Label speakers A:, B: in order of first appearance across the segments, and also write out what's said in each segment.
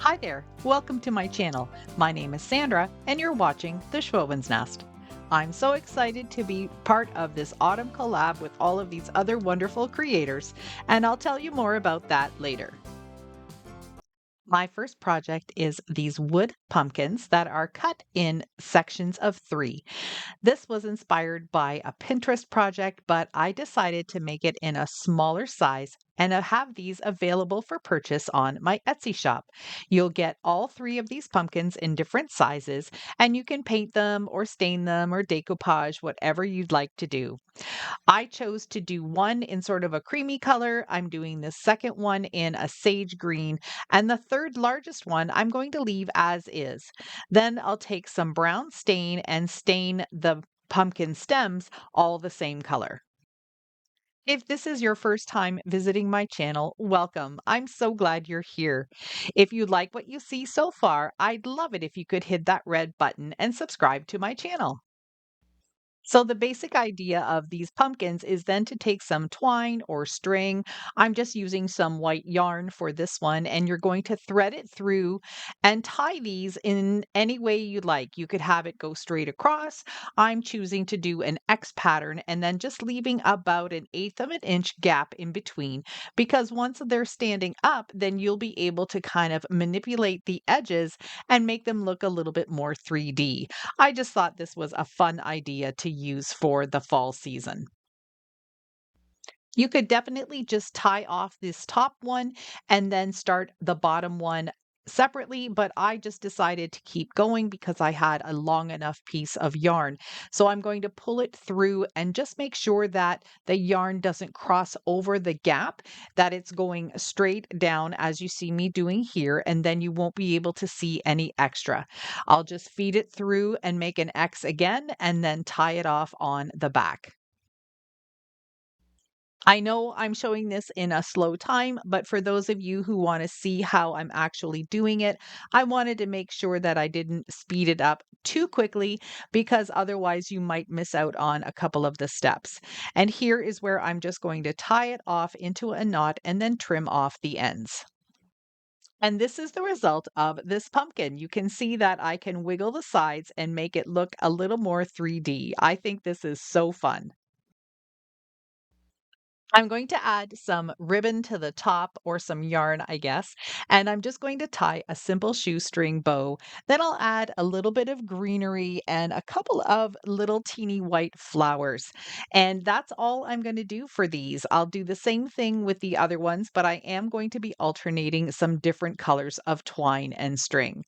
A: Hi there, welcome to my channel. My name is Sandra and you're watching The Schwowin's Nest. I'm so excited to be part of this autumn collab with all of these other wonderful creators, and I'll tell you more about that later. My first project is these wood pumpkins that are cut in sections of 3. This was inspired by a Pinterest project, but I decided to make it in a smaller size and have these available for purchase on my Etsy shop. You'll get all 3 of these pumpkins in different sizes, and you can paint them or stain them or decoupage, whatever you'd like to do. I chose to do one in sort of a creamy color. I'm doing the second one in a sage green, and the third largest one I'm going to leave as is. Then I'll take some brown stain and stain the pumpkin stems all the same color. If this is your first time visiting my channel, welcome. I'm so glad you're here. If you like what you see so far, I'd love it if you could hit that red button and subscribe to my channel. So the basic idea of these pumpkins is then to take some twine or string. I'm just using some white yarn for this one, and you're going to thread it through and tie these in any way you like. You could have it go straight across. I'm choosing to do an X pattern and then just leaving about an eighth of an inch gap in between, because once they're standing up, then you'll be able to kind of manipulate the edges and make them look a little bit more 3D. I just thought this was a fun idea to use for the fall season. You could definitely just tie off this top one and then start the bottom one separately, but I just decided to keep going because I had a long enough piece of yarn. So I'm going to pull it through and just make sure that the yarn doesn't cross over the gap, that it's going straight down as you see me doing here, and then you won't be able to see any extra. I'll just feed it through and make an X again and then tie it off on the back. I know I'm showing this in a slow time, but for those of you who want to see how I'm actually doing it, I wanted to make sure that I didn't speed it up too quickly because otherwise you might miss out on a couple of the steps. And here is where I'm just going to tie it off into a knot and then trim off the ends. And this is the result of this pumpkin. You can see that I can wiggle the sides and make it look a little more 3D. I think this is so fun. I'm going to add some ribbon to the top or some yarn, I guess, and I'm just going to tie a simple shoestring bow. Then I'll add a little bit of greenery and a couple of little teeny white flowers. And that's all I'm going to do for these. I'll do the same thing with the other ones, but I am going to be alternating some different colors of twine and string.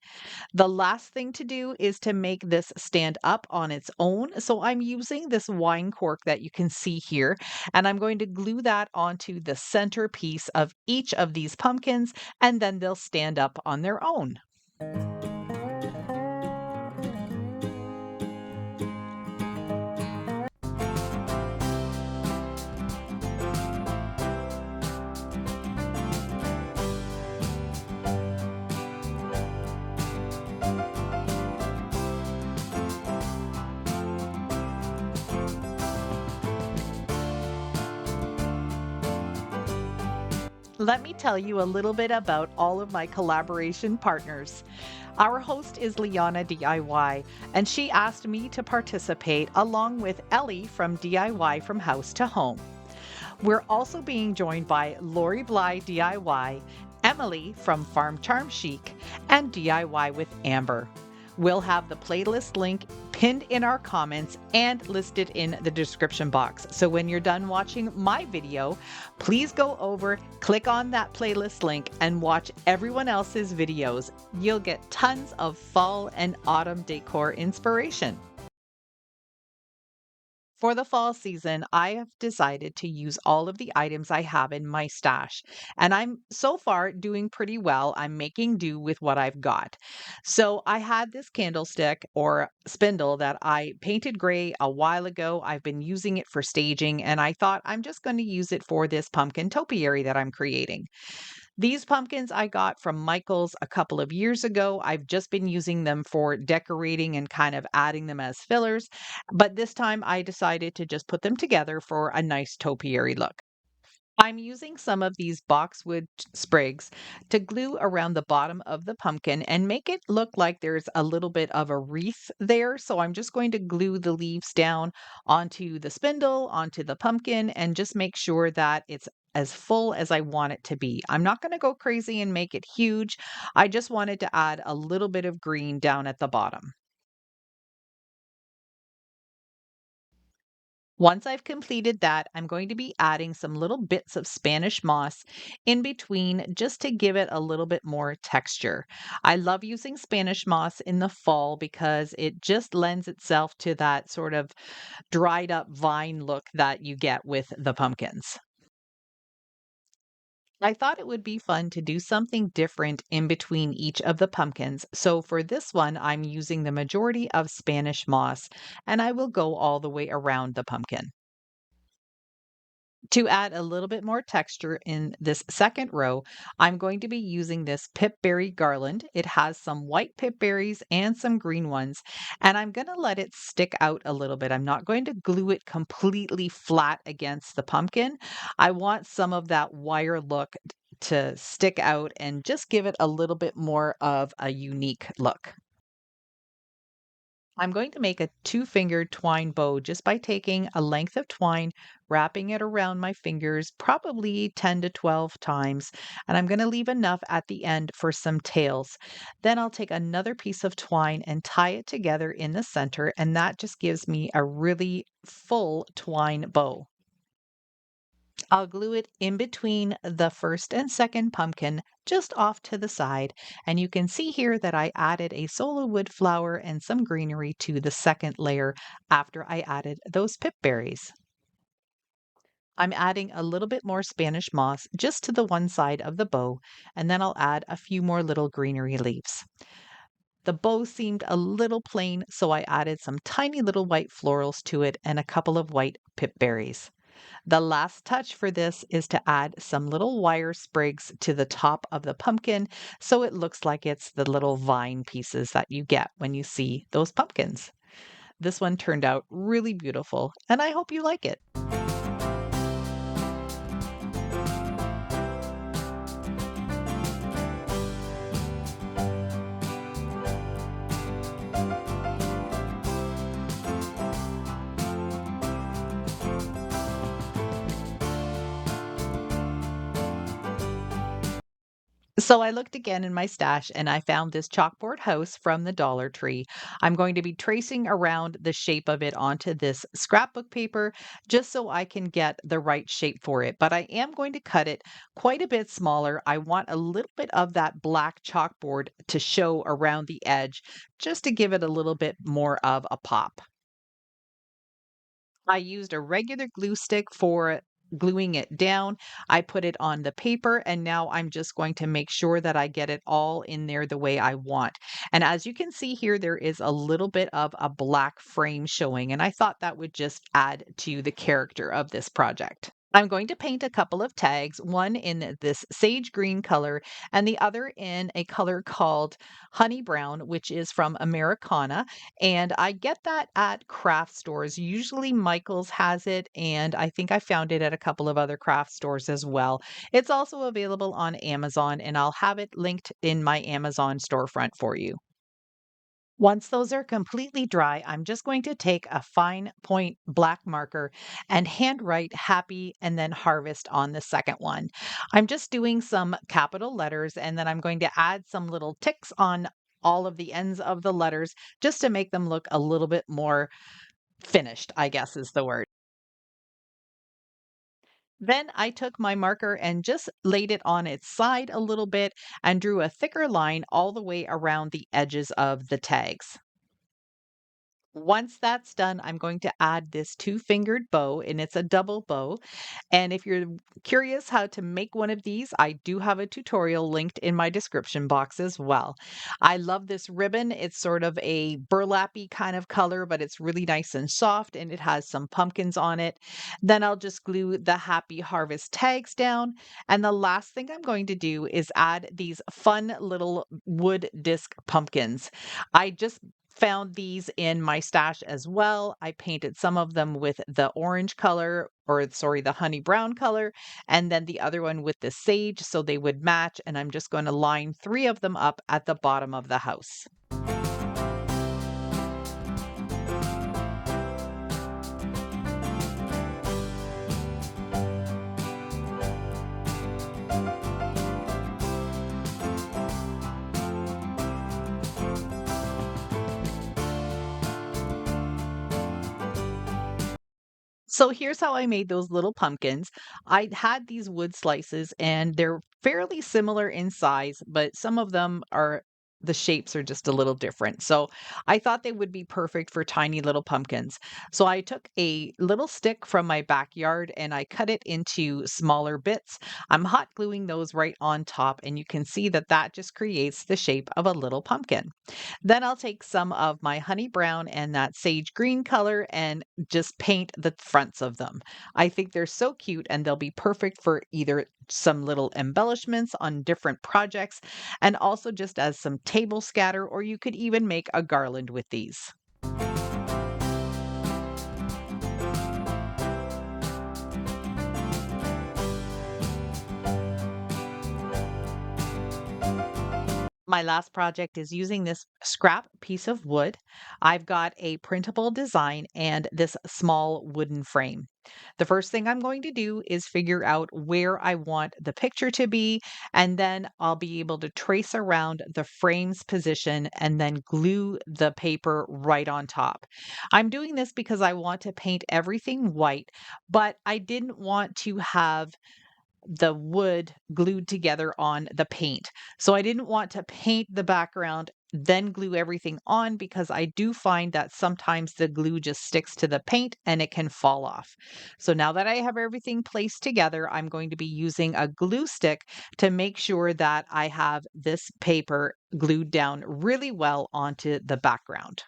A: The last thing to do is to make this stand up on its own. So I'm using this wine cork that you can see here, and I'm going to glue that onto the center piece of each of these pumpkins, and then they'll stand up on their own. Let me tell you a little bit about all of my collaboration partners. Our host is Liana DIY, and she asked me to participate along with Ellie from DIY from House to Home. We're also being joined by Lori Bly DIY, Emily from Farm Charm Chic, and DIY with Amber. We'll have the playlist link pinned in our comments and listed in the description box. So when you're done watching my video, please go over, click on that playlist link, and watch everyone else's videos. You'll get tons of fall and autumn decor inspiration. For the fall season, I have decided to use all of the items I have in my stash, and I'm so far doing pretty well. I'm making do with what I've got. So I had this candlestick or spindle that I painted gray a while ago. I've been using it for staging, and I thought I'm just going to use it for this pumpkin topiary that I'm creating. These pumpkins I got from Michael's a couple of years ago. I've just been using them for decorating and kind of adding them as fillers, but this time I decided to just put them together for a nice topiary look. I'm using some of these boxwood sprigs to glue around the bottom of the pumpkin and make it look like there's a little bit of a wreath there. So I'm just going to glue the leaves down onto the spindle, onto the pumpkin, and just make sure that it's as full as I want it to be. I'm not going to go crazy and make it huge. I just wanted to add a little bit of green down at the bottom. Once I've completed that, I'm going to be adding some little bits of Spanish moss in between just to give it a little bit more texture. I love using Spanish moss in the fall because it just lends itself to that sort of dried up vine look that you get with the pumpkins. I thought it would be fun to do something different in between each of the pumpkins. So for this one, I'm using the majority of Spanish moss and I will go all the way around the pumpkin. To add a little bit more texture in this second row, I'm going to be using this pipberry garland. It has some white pipberries and some green ones, and I'm going to let it stick out a little bit. I'm not going to glue it completely flat against the pumpkin. I want some of that wire look to stick out and just give it a little bit more of a unique look. I'm going to make a two-fingered twine bow just by taking a length of twine, wrapping it around my fingers, probably 10 to 12 times, and I'm going to leave enough at the end for some tails. Then I'll take another piece of twine and tie it together in the center, and that just gives me a really full twine bow. I'll glue it in between the first and second pumpkin, just off to the side. And you can see here that I added a solo wood flower and some greenery to the second layer after I added those pip berries. I'm adding a little bit more Spanish moss just to the one side of the bow, and then I'll add a few more little greenery leaves. The bow seemed a little plain, so I added some tiny little white florals to it and a couple of white pip berries. The last touch for this is to add some little wire sprigs to the top of the pumpkin so it looks like it's the little vine pieces that you get when you see those pumpkins. This one turned out really beautiful, and I hope you like it. So I looked again in my stash and I found this chalkboard house from the Dollar Tree. I'm going to be tracing around the shape of it onto this scrapbook paper just so I can get the right shape for it. But I am going to cut it quite a bit smaller. I want a little bit of that black chalkboard to show around the edge just to give it a little bit more of a pop. I used a regular glue stick for gluing it down. I put it on the paper and now I'm just going to make sure that I get it all in there the way I want. And as you can see here, there is a little bit of a black frame showing, and I thought that would just add to the character of this project. I'm going to paint a couple of tags, one in this sage green color and the other in a color called honey brown, which is from Americana. And I get that at craft stores. Usually Michael's has it, and I think I found it at a couple of other craft stores as well. It's also available on Amazon, and I'll have it linked in my Amazon storefront for you. Once those are completely dry, I'm just going to take a fine point black marker and handwrite happy and then harvest on the second one. I'm just doing some capital letters and then I'm going to add some little ticks on all of the ends of the letters just to make them look a little bit more finished, I guess is the word. Then I took my marker and just laid it on its side a little bit and drew a thicker line all the way around the edges of the tags. Once that's done, I'm going to add this two-fingered bow, and it's a double bow. And if you're curious how to make one of these, I do have a tutorial linked in my description box as well. I love this ribbon. It's sort of a burlappy kind of color, but it's really nice and soft, and it has some pumpkins on it. Then I'll just glue the Happy Harvest tags down. And the last thing I'm going to do is add these fun little wood disc pumpkins. I just found these in my stash as well. I painted some of them with the orange color, or sorry, the honey brown color, and then the other one with the sage so they would match. And I'm just going to line 3 of them up at the bottom of the house. So here's how I made those little pumpkins. I had these wood slices and they're fairly similar in size, but some of them are the shapes are just a little different. So I thought they would be perfect for tiny little pumpkins. So I took a little stick from my backyard and I cut it into smaller bits. I'm hot gluing those right on top, and you can see that that just creates the shape of a little pumpkin. Then I'll take some of my honey brown and that sage green color and just paint the fronts of them. I think they're so cute and they'll be perfect for either some little embellishments on different projects and also just as some table scatter, or you could even make a garland with these. My last project is using this scrap piece of wood. I've got a printable design and this small wooden frame. The first thing I'm going to do is figure out where I want the picture to be, and then I'll be able to trace around the frame's position and then glue the paper right on top. I'm doing this because I want to paint everything white, but I didn't want to have the wood glued together on the paint. So I didn't want to paint the background, then glue everything on, because I do find that sometimes the glue just sticks to the paint and it can fall off. So now that I have everything placed together, I'm going to be using a glue stick to make sure that I have this paper glued down really well onto the background.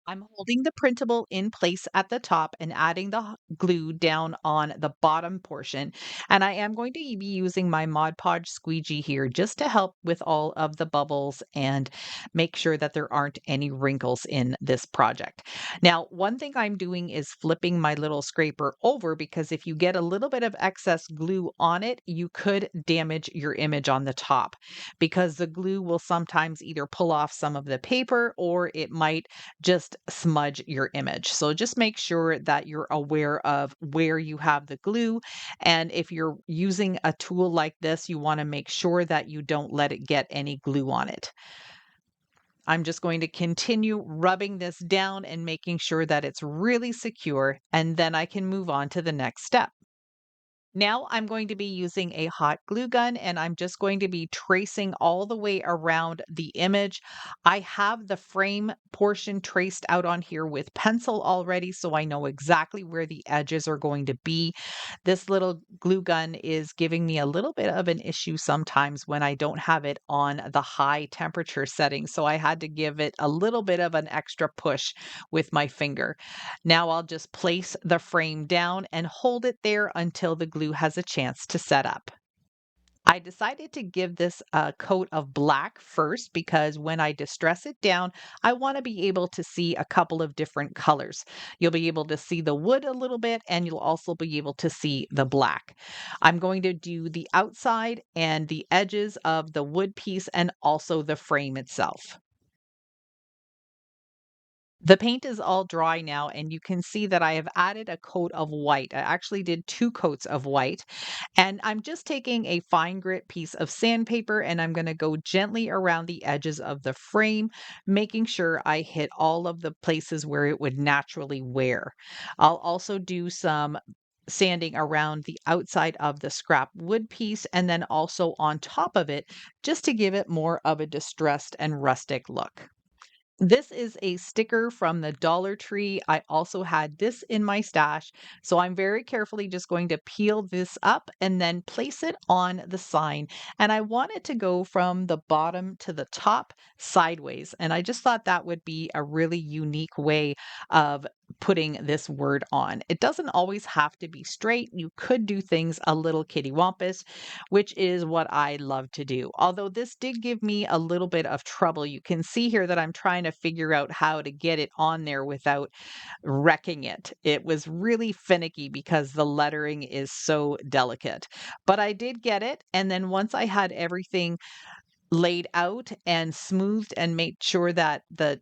A: I'm holding the printable in place at the top and adding the glue down on the bottom portion. And I am going to be using my Mod Podge squeegee here just to help with all of the bubbles and make sure that there aren't any wrinkles in this project. Now, one thing I'm doing is flipping my little scraper over, because if you get a little bit of excess glue on it, you could damage your image on the top, because the glue will sometimes either pull off some of the paper or it might just smudge your image. So just make sure that you're aware of where you have the glue. And if you're using a tool like this, you want to make sure that you don't let it get any glue on it. I'm just going to continue rubbing this down and making sure that it's really secure, and then I can move on to the next step. Now I'm going to be using a hot glue gun and I'm just going to be tracing all the way around the image. I have the frame portion traced out on here with pencil already, so I know exactly where the edges are going to be. This little glue gun is giving me a little bit of an issue sometimes when I don't have it on the high temperature setting, so I had to give it a little bit of an extra push with my finger. Now I'll just place the frame down and hold it there until the glue has a chance to set up. I decided to give this a coat of black first because when I distress it down, I want to be able to see a couple of different colors. You'll be able to see the wood a little bit, and you'll also be able to see the black. I'm going to do the outside and the edges of the wood piece and also the frame itself. The paint is all dry now, and you can see that I have added a coat of white. I actually did 2 coats of white, and I'm just taking a fine grit piece of sandpaper and I'm going to go gently around the edges of the frame, making sure I hit all of the places where it would naturally wear. I'll also do some sanding around the outside of the scrap wood piece and then also on top of it, just to give it more of a distressed and rustic look. This is a sticker from the Dollar Tree. I also had this in my stash, so I'm very carefully just going to peel this up and then place it on the sign. And I want it to go from the bottom to the top sideways. And I just thought that would be a really unique way of putting this word on. It doesn't always have to be straight. You could do things a little kittywampus, which is what I love to do. Although this did give me a little bit of trouble. You can see here that I'm trying to figure out how to get it on there without wrecking it. It was really finicky because the lettering is so delicate. But I did get it. And then once I had everything laid out and smoothed and made sure that the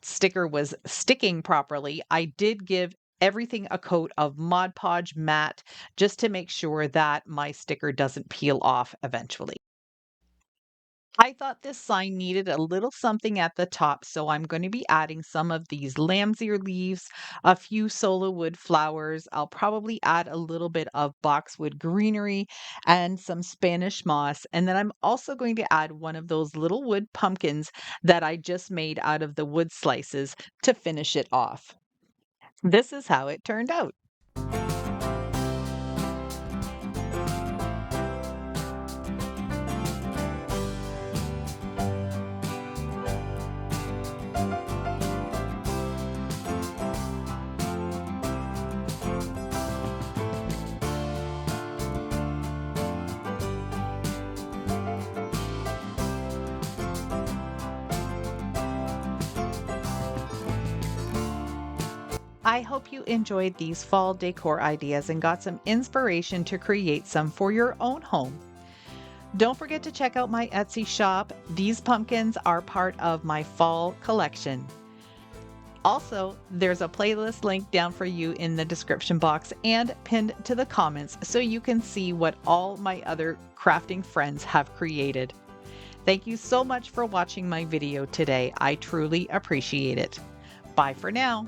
A: sticker was sticking properly, I did give everything a coat of Mod Podge matte just to make sure that my sticker doesn't peel off eventually. I thought this sign needed a little something at the top, so I'm going to be adding some of these lamb's ear leaves, a few solo wood flowers. I'll probably add a little bit of boxwood greenery and some Spanish moss. And then I'm also going to add one of those little wood pumpkins that I just made out of the wood slices to finish it off. This is how it turned out. I hope you enjoyed these fall decor ideas and got some inspiration to create some for your own home. Don't forget to check out my Etsy shop. These pumpkins are part of my fall collection. Also, there's a playlist link down for you in the description box and pinned to the comments so you can see what all my other crafting friends have created. Thank you so much for watching my video today. I truly appreciate it. Bye for now.